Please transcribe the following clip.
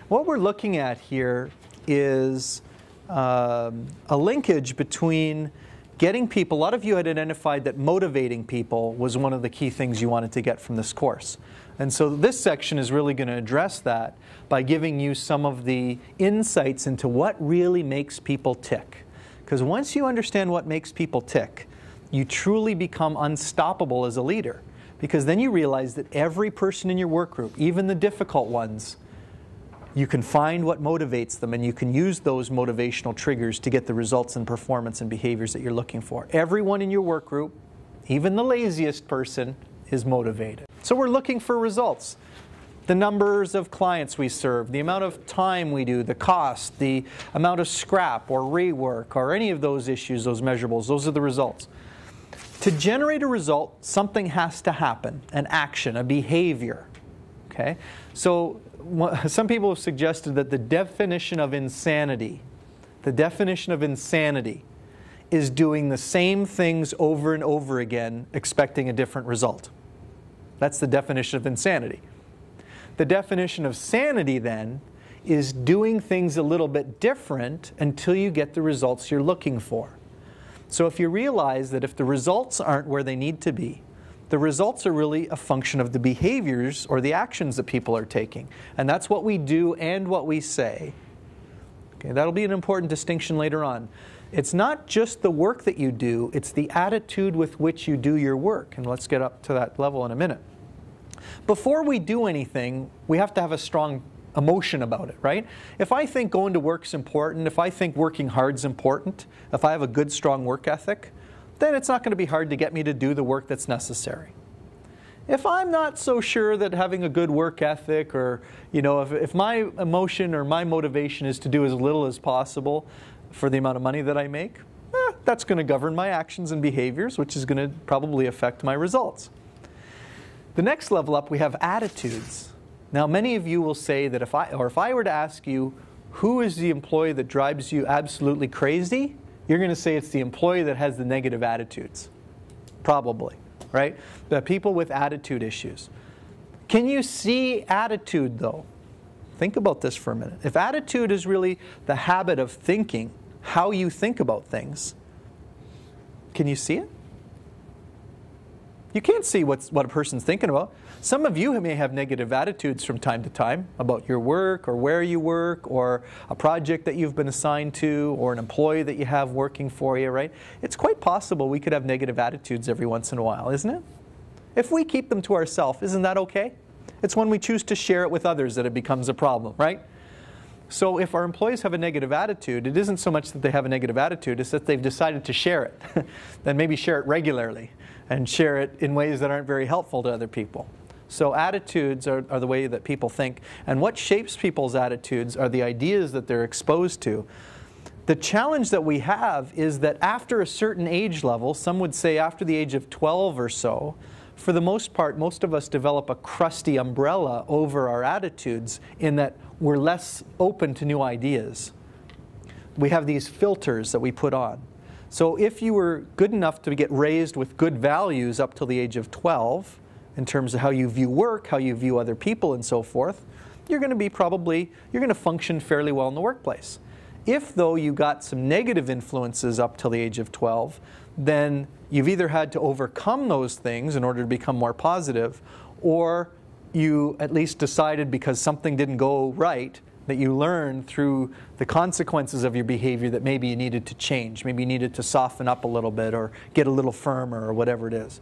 What we're looking at here is a linkage between getting people. A lot of you had identified that motivating people was one of the key things you wanted to get from this course. And so this section is really going to address that by giving you some of the insights into what really makes people tick. Because once you understand what makes people tick, you truly become unstoppable as a leader. Because then you realize that every person in your work group, even the difficult ones, you can find what motivates them, and you can use those motivational triggers to get the results and performance and behaviors that you're looking for. Everyone in your work group, even the laziest person, is motivated. So we're looking for results. The numbers of clients we serve, the amount of time we do, the cost, the amount of scrap or rework, or any of those issues, those measurables, those are the results. To generate a result, something has to happen, an action, a behavior. Okay? So some people have suggested that the definition of insanity is doing the same things over and over again, expecting a different result. That's the definition of insanity. The definition of sanity, then, is doing things a little bit different until you get the results you're looking for. So if you realize that if the results aren't where they need to be, the results are really a function of the behaviors or the actions that people are taking. And that's what we do and what we say. Okay, that'll be an important distinction later on. It's not just the work that you do, it's the attitude with which you do your work. And let's get up to that level in a minute. Before we do anything, we have to have a strong emotion about it, right? If I think going to work's important, if I think working hard's important, if I have a good, strong work ethic, then it's not going to be hard to get me to do the work that's necessary. If I'm not so sure that having a good work ethic, or if my emotion or my motivation is to do as little as possible for the amount of money that I make, that's going to govern my actions and behaviors, which is going to probably affect my results. The next level up, we have attitudes. Now, many of you will say that if I were to ask you, who is the employee that drives you absolutely crazy? You're going to say it's the employee that has the negative attitudes. Probably, right? The people with attitude issues. Can you see attitude, though? Think about this for a minute. If attitude is really the habit of thinking, how you think about things, can you see it? You can't see what a person's thinking about. Some of you may have negative attitudes from time to time about your work or where you work or a project that you've been assigned to or an employee that you have working for you, right? It's quite possible we could have negative attitudes every once in a while, isn't it? If we keep them to ourselves, isn't that okay? It's when we choose to share it with others that it becomes a problem, right? So if our employees have a negative attitude, it isn't so much that they have a negative attitude, it's that they've decided to share it. Then maybe share it regularly and share it in ways that aren't very helpful to other people. So attitudes are the way that people think. And what shapes people's attitudes are the ideas that they're exposed to. The challenge that we have is that after a certain age level, some would say after the age of 12 or so, for the most part, most of us develop a crusty umbrella over our attitudes in that we're less open to new ideas. We have these filters that we put on. So if you were good enough to get raised with good values up till the age of 12, in terms of how you view work, how you view other people, and so forth, you're going to function fairly well in the workplace. If, though, you got some negative influences up till the age of 12, then you've either had to overcome those things in order to become more positive, or you at least decided because something didn't go right that you learned through the consequences of your behavior that maybe you needed to change, maybe you needed to soften up a little bit or get a little firmer or whatever it is.